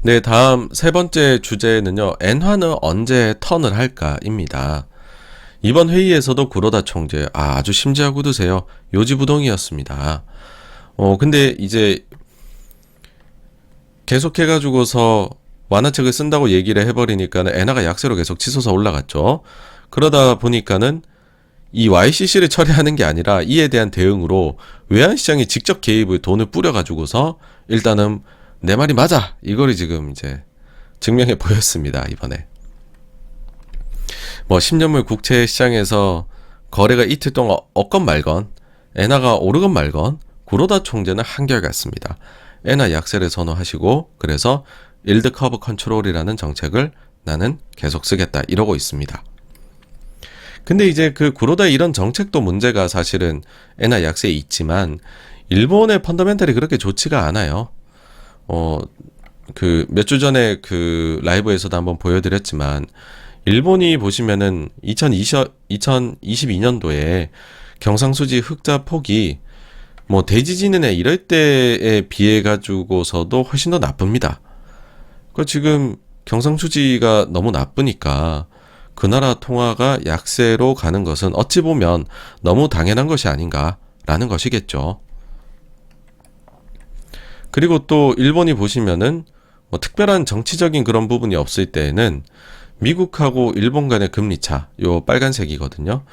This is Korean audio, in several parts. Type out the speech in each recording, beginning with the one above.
네, 다음 세 번째 주제는요. 엔화는 언제 턴을 할까입니다. 이번 회의에서도 구로다 총재 아주 심지하고 드세요. 요지부동이었습니다. 근데 이제 계속해가지고서 완화책을 쓴다고 얘기를 해버리니까는 엔화가 약세로 계속 치솟아 올라갔죠. 그러다 보니까는 이 YCC를 처리하는 게 아니라 이에 대한 대응으로 외환시장이 직접 개입을 돈을 뿌려가지고서 일단은 내 말이 맞아 이거를 지금 이제 증명해 보였습니다. 이번에 뭐 10년물 국채 시장에서 거래가 이틀 동안 없건 말건 엔화가 오르건 말건 구로다 총재는 한결같습니다. 엔화 약세를 선호하시고 그래서 일드 커브 컨트롤이라는 정책을 나는 계속 쓰겠다 이러고 있습니다. 근데 이제 그 구로다의 이런 정책도 문제가 사실은 엔화 약세에 있지만 일본의 펀더멘탈이 그렇게 좋지가 않아요. 그 몇 주 전에 그 라이브에서도 한번 보여드렸지만 일본이 보시면은 2022년도에 경상수지 흑자 폭이 뭐 대지진이나 이럴 때에 비해 가지고서도 훨씬 더 나쁩니다. 그 지금 경상수지가 너무 나쁘니까 그 나라 통화가 약세로 가는 것은 어찌 보면 너무 당연한 것이 아닌가라는 것이겠죠. 그리고 또 일본이 보시면은 뭐 특별한 정치적인 그런 부분이 없을 때에는 미국하고 일본 간의 금리 차, 요 빨간색이거든요.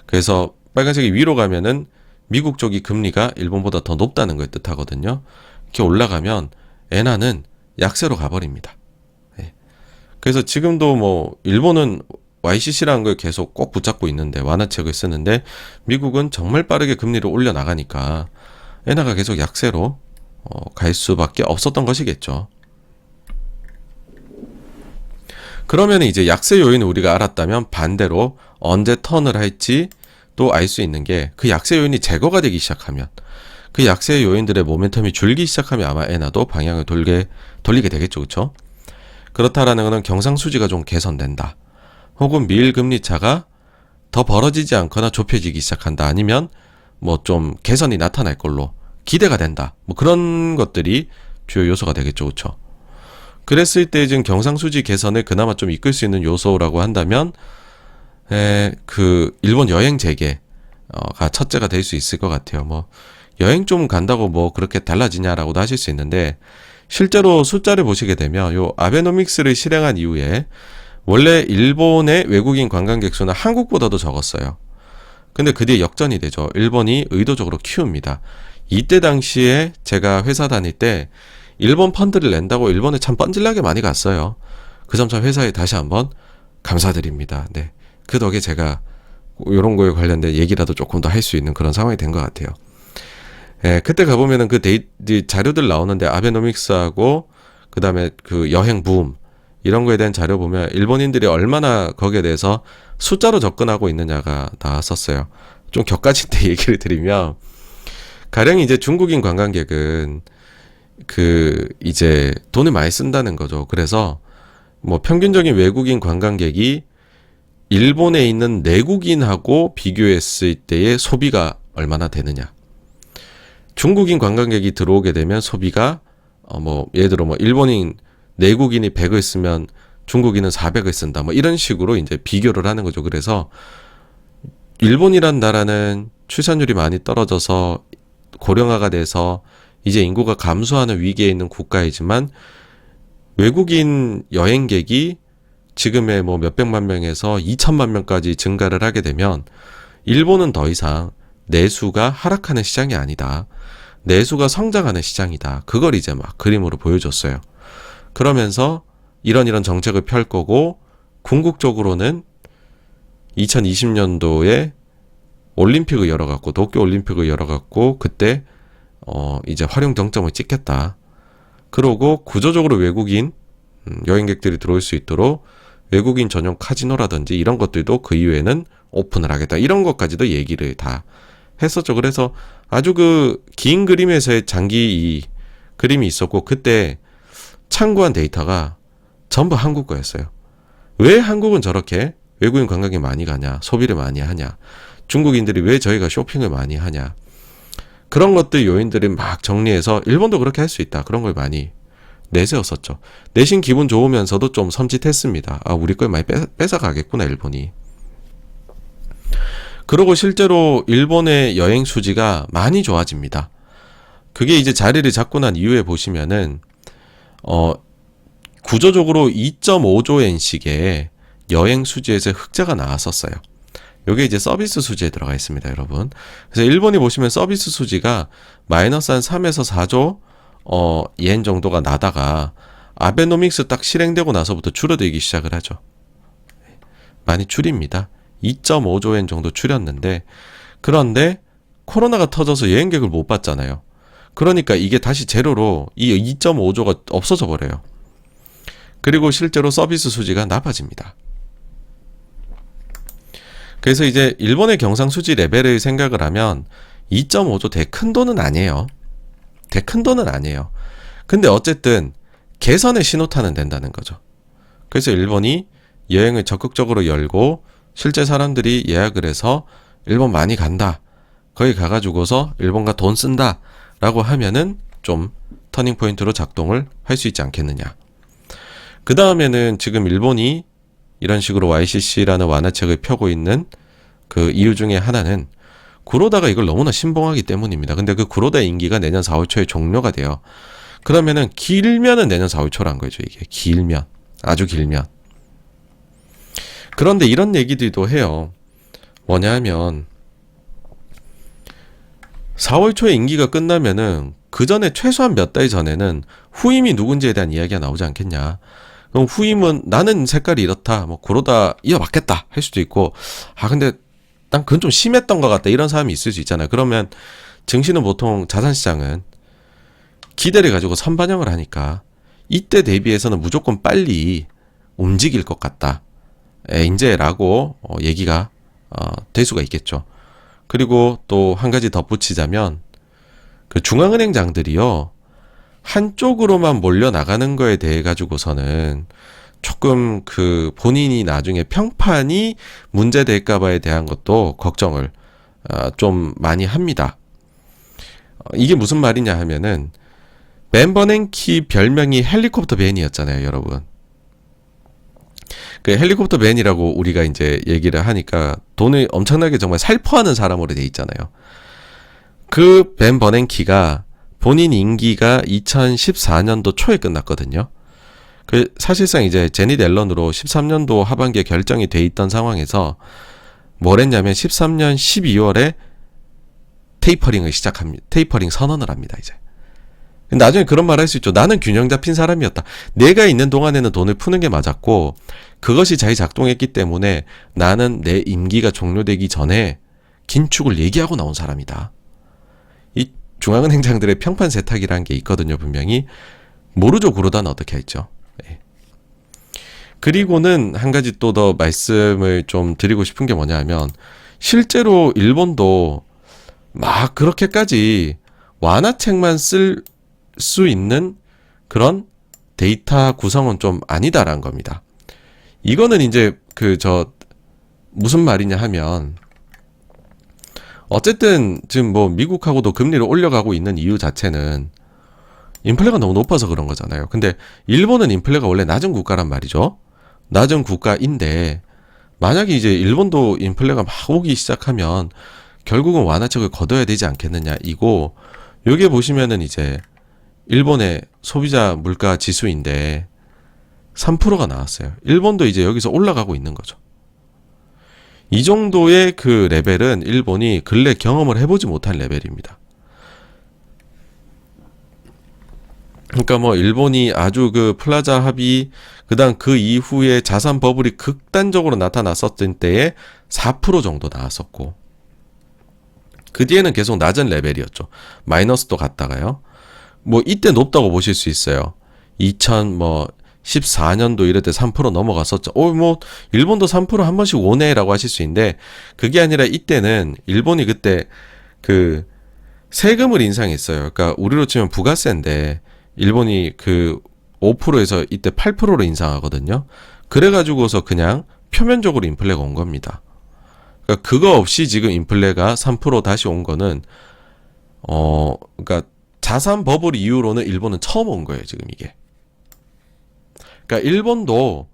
그래서 빨간색이 위로 가면은 미국 쪽이 금리가 일본보다 더 높다는 걸 뜻하거든요. 이렇게 올라가면 엔화는 약세로 가버립니다. 네. 그래서 지금도 뭐 일본은 YCC라는 걸 계속 꼭 붙잡고 있는데 완화책을 쓰는데 미국은 정말 빠르게 금리를 올려 나가니까 엔화가 계속 약세로 갈 수밖에 없었던 것이겠죠. 그러면 이제 약세 요인을 우리가 알았다면 반대로 언제 턴을 할지 또 알 수 있는 게 그 약세 요인이 제거가 되기 시작하면 그 약세 요인들의 모멘텀이 줄기 시작하면 아마 엔화도 방향을 돌리게 되겠죠. 그렇죠? 그렇다라는 것은 경상수지가 좀 개선된다. 혹은 미일 금리 차가 더 벌어지지 않거나 좁혀지기 시작한다. 아니면 뭐 좀 개선이 나타날 걸로 기대가 된다. 뭐 그런 것들이 주요 요소가 되겠죠. 그렇죠? 그랬을 때 지금 경상수지 개선을 그나마 좀 이끌 수 있는 요소라고 한다면 그 일본 여행 재개가 첫째가 될 수 있을 것 같아요. 뭐 여행 좀 간다고 뭐 그렇게 달라지냐라고도 하실 수 있는데 실제로 숫자를 보시게 되면 요 아베노믹스를 실행한 이후에 원래 일본의 외국인 관광객 수는 한국보다도 적었어요. 근데 그 뒤에 역전이 되죠. 일본이 의도적으로 키웁니다. 이때 당시에 제가 회사 다닐 때 일본 펀드를 낸다고 일본에 참 뻔질나게 많이 갔어요. 그 점 참 회사에 다시 한번 감사드립니다. 네. 그 덕에 제가 이런 거에 관련된 얘기라도 조금 더 할 수 있는 그런 상황이 된 것 같아요. 그때 가보면은 그 자료들 나오는데 아베노믹스하고 그 다음에 그 여행 붐 이런 거에 대한 자료 보면 일본인들이 얼마나 거기에 대해서 숫자로 접근하고 있느냐가 나왔었어요. 좀 격가진데 얘기를 드리면 가령 이제 중국인 관광객은 그 이제 돈을 많이 쓴다는 거죠. 그래서 뭐 평균적인 외국인 관광객이 일본에 있는 내국인하고 비교했을 때의 소비가 얼마나 되느냐. 중국인 관광객이 들어오게 되면 소비가 뭐 예를 들어 뭐 일본인 내국인이 100을 쓰면 중국인은 400을 쓴다. 뭐 이런 식으로 이제 비교를 하는 거죠. 그래서 일본이란 나라는 출산율이 많이 떨어져서 고령화가 돼서 이제 인구가 감소하는 위기에 있는 국가이지만 외국인 여행객이 지금의 뭐 몇백만 명에서 2천만 명까지 증가를 하게 되면 일본은 더 이상 내수가 하락하는 시장이 아니다. 내수가 성장하는 시장이다. 그걸 이제 막 그림으로 보여줬어요. 그러면서 이런 정책을 펼 거고 궁극적으로는 2020년도에 올림픽을 열어갖고 도쿄 올림픽을 열어갖고 그때 이제 활용 정점을 찍겠다. 그러고 구조적으로 외국인 여행객들이 들어올 수 있도록 외국인 전용 카지노라든지 이런 것들도 그 이후에는 오픈을 하겠다. 이런 것까지도 얘기를 다 했었죠. 그래서 아주 그 긴 그림에서의 장기 이 그림이 있었고 그때 참고한 데이터가 전부 한국 거였어요. 왜 한국은 저렇게 외국인 관광객이 많이 가냐, 소비를 많이 하냐, 중국인들이 왜 저희가 쇼핑을 많이 하냐, 그런 것들 요인들을 막 정리해서 일본도 그렇게 할 수 있다. 그런 걸 많이 내세웠었죠. 내심 기분 좋으면서도 좀 섬찟했습니다. 아, 우리 걸 많이 뺏어가겠구나, 일본이. 그리고 실제로 일본의 여행 수지가 많이 좋아집니다. 그게 이제 자리를 잡고 난 이후에 보시면은 구조적으로 2.5조 엔씩의 여행 수지에서 흑자가 나왔었어요. 요게 이제 서비스 수지에 들어가 있습니다, 여러분. 그래서 일본이 보시면 서비스 수지가 마이너스 한 3에서 4조 옌 정도가 나다가 아베노믹스 딱 실행되고 나서부터 줄어들기 시작을 하죠. 많이 줄입니다. 2.5조 엔 정도 줄였는데, 그런데 코로나가 터져서 여행객을 못 받잖아요. 그러니까 이게 다시 제로로 이 2.5조가 없어져 버려요. 그리고 실제로 서비스 수지가 나빠집니다. 그래서 이제 일본의 경상수지 레벨을 생각을 하면 2.5조 대 큰 돈은 아니에요. 대 큰 돈은 아니에요. 근데 어쨌든 개선의 신호탄은 된다는 거죠. 그래서 일본이 여행을 적극적으로 열고 실제 사람들이 예약을 해서 일본 많이 간다. 거기 가가지고서 일본가 돈 쓴다. 라고 하면은 좀 터닝포인트로 작동을 할 수 있지 않겠느냐. 그 다음에는 지금 일본이 이런 식으로 YCC라는 완화책을 펴고 있는 그 이유 중에 하나는 구로다가 이걸 너무나 신봉하기 때문입니다. 근데 그 구로다의 임기가 내년 4월 초에 종료가 돼요. 그러면은 길면은 내년 4월 초란 거죠. 이게 길면, 아주 길면. 그런데 이런 얘기들도 해요. 뭐냐 하면 4월 초에 임기가 끝나면은 그 전에 최소한 몇 달 전에는 후임이 누군지에 대한 이야기가 나오지 않겠냐. 그럼 후임은 나는 색깔이 이렇다. 뭐 구로다 이어받겠다 할 수도 있고, 아 근데 난 그건 좀 심했던 것 같다. 이런 사람이 있을 수 있잖아요. 그러면 증시는 보통 자산시장은 기대를 가지고 선반영을 하니까 이때 대비해서는 무조건 빨리 움직일 것 같다. 인제라고 얘기가 될 수가 있겠죠. 그리고 또 한 가지 덧붙이자면 그 중앙은행장들이요, 한쪽으로만 몰려나가는 거에 대해 가지고서는 조금 그 본인이 나중에 평판이 문제될까봐에 대한 것도 걱정을 좀 많이 합니다. 이게 무슨 말이냐 하면은 벤 버냉키 별명이 헬리콥터 벤이었잖아요, 여러분. 그 헬리콥터 벤이라고 우리가 이제 얘기를 하니까 돈을 엄청나게 정말 살포하는 사람으로 돼 있잖아요. 그 벤 버냉키가 본인 임기가 2014년도 초에 끝났거든요. 그 사실상 이제 제닛 앨런으로 13년도 하반기에 결정이 돼 있던 상황에서 뭘 했냐면 13년 12월에 테이퍼링 선언을 합니다, 이제. 나중에 그런 말 할 수 있죠. 나는 균형 잡힌 사람이었다. 내가 있는 동안에는 돈을 푸는 게 맞았고 그것이 잘 작동했기 때문에 나는 내 임기가 종료되기 전에 긴축을 얘기하고 나온 사람이다. 이 중앙은행장들의 평판 세탁이라는 게 있거든요, 분명히. 모르죠, 구로다는 어떻게 했죠. 네. 그리고는 한 가지 또 더 말씀을 좀 드리고 싶은 게 뭐냐 하면 실제로 일본도 막 그렇게까지 완화책만 쓸 수 있는 그런 데이터 구성은 좀 아니다라는 겁니다. 이거는 이제 무슨 말이냐 하면 어쨌든 지금 뭐 미국하고도 금리를 올려가고 있는 이유 자체는 인플레가 너무 높아서 그런 거잖아요. 근데 일본은 인플레가 원래 낮은 국가란 말이죠. 낮은 국가인데 만약에 이제 일본도 인플레가 막 오기 시작하면 결국은 완화책을 거둬야 되지 않겠느냐 이고, 여기에 보시면은 이제 일본의 소비자 물가 지수인데 3%가 나왔어요. 일본도 이제 여기서 올라가고 있는 거죠. 이 정도의 그 레벨은 일본이 근래 경험을 해보지 못한 레벨입니다. 그러니까 뭐 일본이 아주 그 플라자 합의, 그다음 그 이후에 자산 버블이 극단적으로 나타났었던 때에 4% 정도 나왔었고, 그 뒤에는 계속 낮은 레벨이었죠. 마이너스도 갔다가요. 뭐 이때 높다고 보실 수 있어요. 2014년도 이럴 때 3% 넘어갔었죠. 뭐 일본도 3% 한 번씩 오네라고 하실 수 있는데, 그게 아니라 이때는 일본이 그때 그 세금을 인상했어요. 그러니까 우리로 치면 부가세인데 일본이 그 5%에서 이때 8%로 인상하거든요. 그래가지고서 그냥 표면적으로 인플레가 온 겁니다. 그러니까 그거 없이 지금 인플레가 3% 다시 온 거는 그러니까 자산 버블 이후로는 일본은 처음 온 거예요, 지금 이게. 그러니까 일본도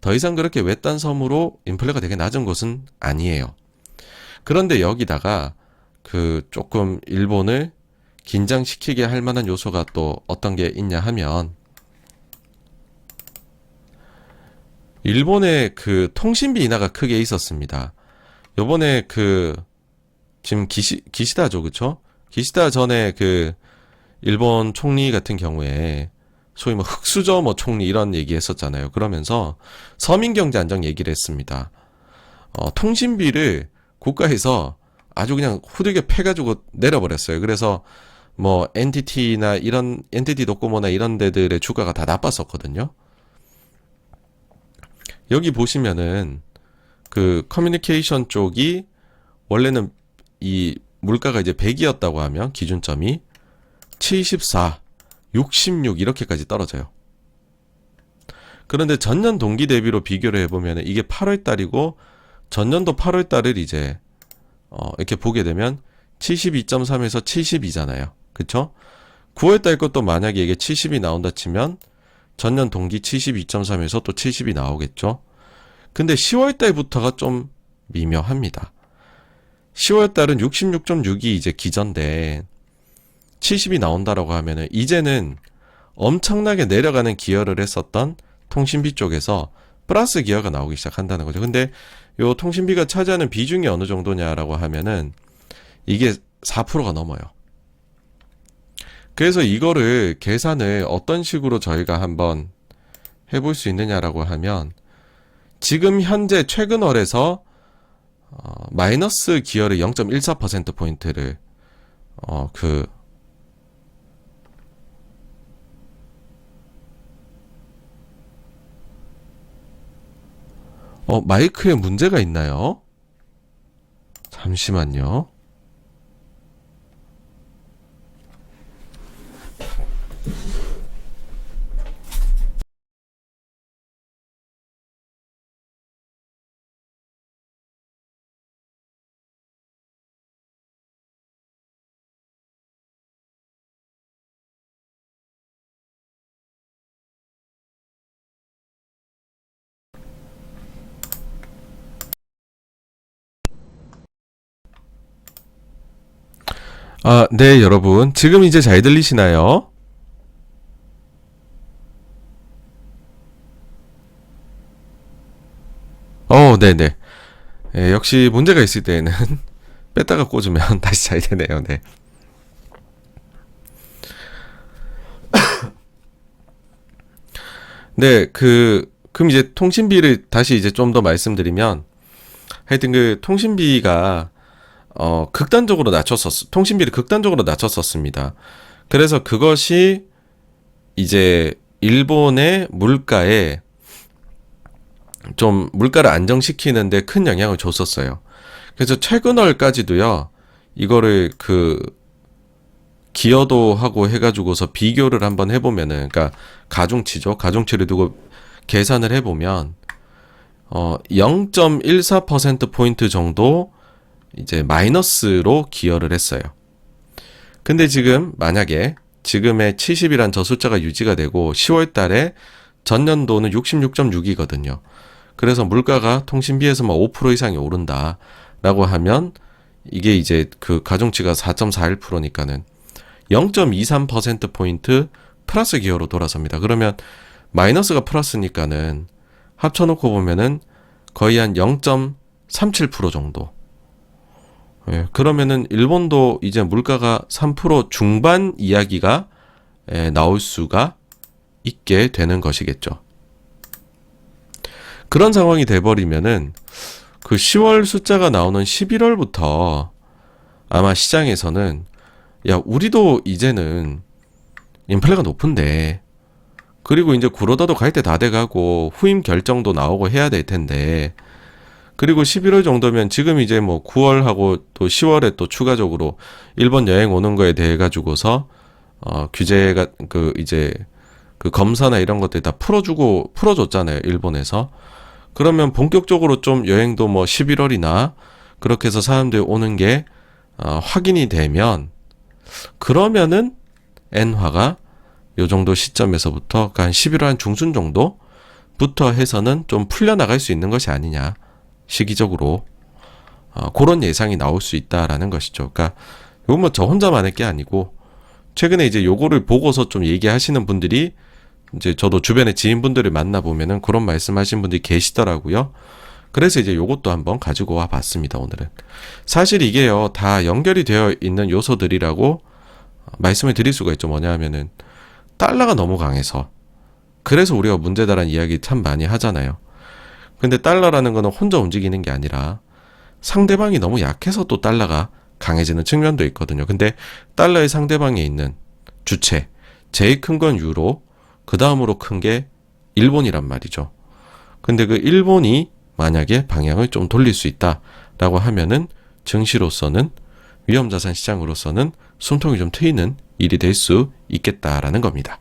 더 이상 그렇게 외딴 섬으로 인플레가 되게 낮은 곳은 아니에요. 그런데 여기다가 그 조금 일본을 긴장시키게 할 만한 요소가 또 어떤 게 있냐 하면, 일본의 그 통신비 인하가 크게 있었습니다. 요번에 그 지금 기시다죠, 그쵸? 기시다 전에 그 일본 총리 같은 경우에 소위 뭐 흑수저 뭐 총리 이런 얘기 했었잖아요. 그러면서 서민 경제 안정 얘기를 했습니다. 통신비를 국가에서 아주 그냥 후들겨 패가지고 내려버렸어요. 그래서 뭐 NTT나 이런 NTT 도코모나 이런 데들의 주가가 다 나빴었거든요. 여기 보시면은 그 커뮤니케이션 쪽이 원래는 이 물가가 이제 100이었다고 하면 기준점이 74, 66 이렇게까지 떨어져요. 그런데 전년 동기 대비로 비교를 해보면 이게 8월 달이고 전년도 8월 달을 이제 이렇게 보게 되면 72.3에서 72잖아요. 그쵸? 9월 달 것도 만약에 이게 70이 나온다 치면 전년 동기 72.3에서 또 70이 나오겠죠? 근데 10월 달부터가 좀 미묘합니다. 10월 달은 66.6이 이제 기저인데 70이 나온다라고 하면은 이제는 엄청나게 내려가는 기여를 했었던 통신비 쪽에서 플러스 기여가 나오기 시작한다는 거죠. 근데 요 통신비가 차지하는 비중이 어느 정도냐라고 하면은 이게 4%가 넘어요. 그래서 이거를 계산을 어떤 식으로 저희가 한번 해볼 수 있느냐라고 하면, 지금 현재 최근월에서 마이너스 기여를 0.14%포인트를 마이크에 문제가 있나요? 잠시만요. 네, 여러분. 지금 이제 잘 들리시나요? 네네. 예, 역시 문제가 있을 때에는 뺐다가 꽂으면 다시 잘 되네요. 네. 네, 그럼 이제 통신비를 다시 이제 좀 더 말씀드리면, 하여튼 그 통신비가 극단적으로 통신비를 극단적으로 낮췄었습니다. 그래서 그것이 이제 일본의 물가에 좀 물가를 안정시키는데 큰 영향을 줬었어요. 그래서 최근월까지도요, 이거를 기여도 하고 해가지고서 비교를 한번 해보면은, 그러니까 가중치죠. 가중치를 두고 계산을 해보면, 0.14%포인트 정도 이제 마이너스로 기여를 했어요. 근데 지금 만약에 지금의 70이란 저 숫자가 유지가 되고 10월 달에 전년도는 66.6이거든요. 그래서 물가가 통신비에서만 5% 이상이 오른다라고 하면 이게 이제 그 가중치가 4.41%니까는 0.23%포인트 플러스 기여로 돌아섭니다. 그러면 마이너스가 플러스니까는 합쳐놓고 보면은 거의 한 0.37% 정도. 예, 그러면은 일본도 이제 물가가 3% 중반 이야기가 나올 수가 있게 되는 것이겠죠. 그런 상황이 돼버리면은 그 10월 숫자가 나오는 11월부터 아마 시장에서는 야, 우리도 이제는 인플레가 높은데, 그리고 이제 구로다도 갈 때 다 돼가고 후임 결정도 나오고 해야 될 텐데, 그리고 11월 정도면 지금 이제 뭐 9월하고 또 10월에 또 추가적으로 일본 여행 오는 거에 대해 가지고서 규제가 이제 그 검사나 이런 것들 다 풀어줬잖아요, 일본에서. 그러면 본격적으로 좀 여행도 뭐 11월이나 그렇게 해서 사람들이 오는 게 확인이 되면, 그러면은 엔화가 요 정도 시점에서부터 한 11월 한 중순 정도 부터 해서는 좀 풀려나갈 수 있는 것이 아니냐. 시기적으로. 그런 예상이 나올 수 있다라는 것이죠. 그러니까 이건 뭐 저 혼자만 할 게 아니고 최근에 이제 요거를 보고서 좀 얘기하시는 분들이 이제 저도 주변에 지인분들을 만나보면은 그런 말씀하신 분들이 계시더라고요. 그래서 이제 요것도 한번 가지고 와 봤습니다, 오늘은. 사실 이게요, 다 연결이 되어 있는 요소들이라고 말씀을 드릴 수가 있죠. 뭐냐 하면은 달러가 너무 강해서. 그래서 우리가 문제다라는 이야기 참 많이 하잖아요. 근데 달러라는 거는 혼자 움직이는 게 아니라 상대방이 너무 약해서 또 달러가 강해지는 측면도 있거든요. 근데 달러의 상대방에 있는 주체, 제일 큰 건 유로, 그 다음으로 큰 게 일본이란 말이죠. 근데 그 일본이 만약에 방향을 좀 돌릴 수 있다라고 하면은 증시로서는 위험자산 시장으로서는 숨통이 좀 트이는 일이 될 수 있겠다라는 겁니다.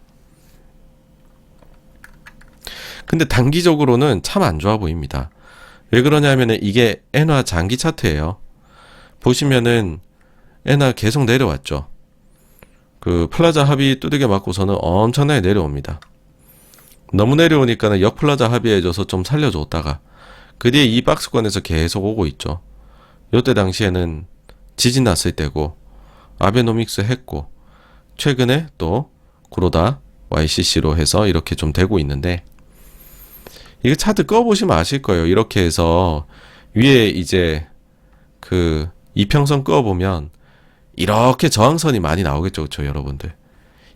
근데 단기적으로는 참 안 좋아 보입니다. 왜 그러냐면은 이게 엔화 장기 차트예요. 보시면은 엔화 계속 내려왔죠. 그 플라자 합의 두들겨 맞고서는 엄청나게 내려옵니다. 너무 내려오니까는 역플라자 합의해줘서 좀 살려줬다가 그 뒤에 이 박스권에서 계속 오고 있죠. 요때 당시에는 지진 났을 때고 아베노믹스 했고 최근에 또 구로다 YCC로 해서 이렇게 좀 되고 있는데 이거 차트 꺼보시면 아실 거예요. 이렇게 해서 위에 이제 그 이평선 꺼보면 이렇게 저항선이 많이 나오겠죠. 그렇죠, 여러분들.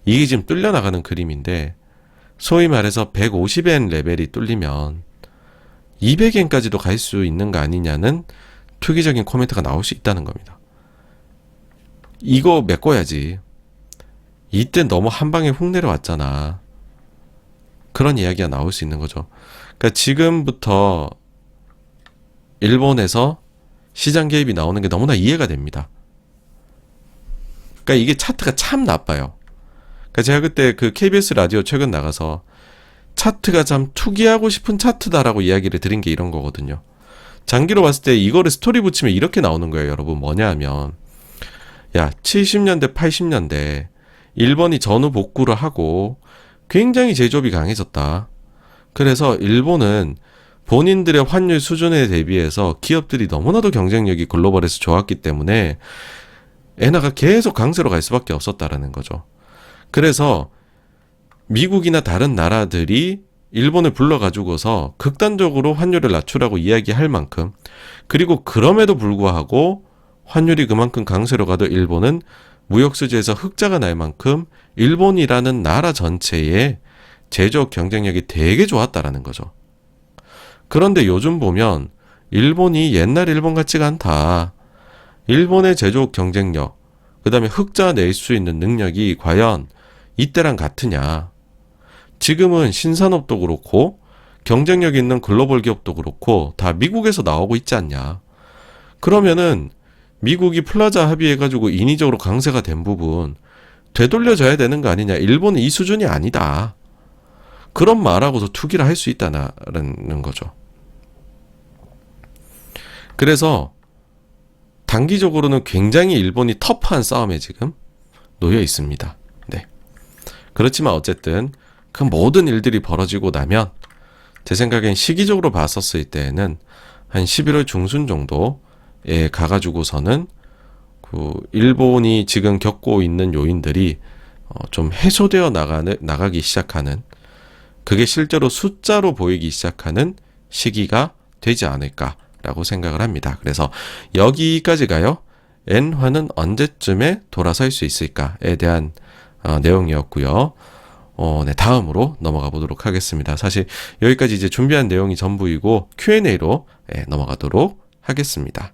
이게 지금 뚫려 나가는 그림인데 소위 말해서 150엔 레벨이 뚫리면 200엔까지도 갈 수 있는 거 아니냐는 투기적인 코멘트가 나올 수 있다는 겁니다. 이거 메꿔야지. 이때 너무 한 방에 훅 내려왔잖아. 그런 이야기가 나올 수 있는 거죠. 그러니까 지금부터 일본에서 시장 개입이 나오는 게 너무나 이해가 됩니다. 그러니까 이게 차트가 참 나빠요. 그러니까 제가 그때 그 KBS 라디오 최근 나가서 차트가 참 투기하고 싶은 차트다라고 이야기를 드린 게 이런 거거든요. 장기로 봤을 때 이거를 스토리 붙이면 이렇게 나오는 거예요, 여러분. 뭐냐 하면 야, 70년대, 80년대 일본이 전후 복구를 하고 굉장히 제조업이 강해졌다. 그래서 일본은 본인들의 환율 수준에 대비해서 기업들이 너무나도 경쟁력이 글로벌에서 좋았기 때문에 엔화가 계속 강세로 갈 수밖에 없었다라는 거죠. 그래서 미국이나 다른 나라들이 일본을 불러가지고서 극단적으로 환율을 낮추라고 이야기할 만큼, 그리고 그럼에도 불구하고 환율이 그만큼 강세로 가도 일본은 무역수지에서 흑자가 날 만큼 일본이라는 나라 전체의 제조업 경쟁력이 되게 좋았다라는 거죠. 그런데 요즘 보면 일본이 옛날 일본 같지가 않다. 일본의 제조업 경쟁력, 그 다음에 흑자 낼 수 있는 능력이 과연 이때랑 같으냐. 지금은 신산업도 그렇고 경쟁력 있는 글로벌 기업도 그렇고 다 미국에서 나오고 있지 않냐. 그러면은 미국이 플라자 합의해가지고 인위적으로 강세가 된 부분 되돌려줘야 되는 거 아니냐. 일본은 이 수준이 아니다. 그런 말하고도 투기를 할 수 있다는 거죠. 그래서 단기적으로는 굉장히 일본이 터프한 싸움에 지금 놓여 있습니다. 네. 그렇지만 어쨌든 그 모든 일들이 벌어지고 나면 제 생각엔 시기적으로 봤었을 때에는 한 11월 중순 정도에 가가지고서는 그 일본이 지금 겪고 있는 요인들이 좀 해소되어 나가기 시작하는, 그게 실제로 숫자로 보이기 시작하는 시기가 되지 않을까라고 생각을 합니다. 그래서 여기까지가요. 엔화는 언제쯤에 돌아설 수 있을까에 대한 내용이었고요. 네, 다음으로 넘어가 보도록 하겠습니다. 사실 여기까지 이제 준비한 내용이 전부이고 Q&A로 넘어가도록 하겠습니다.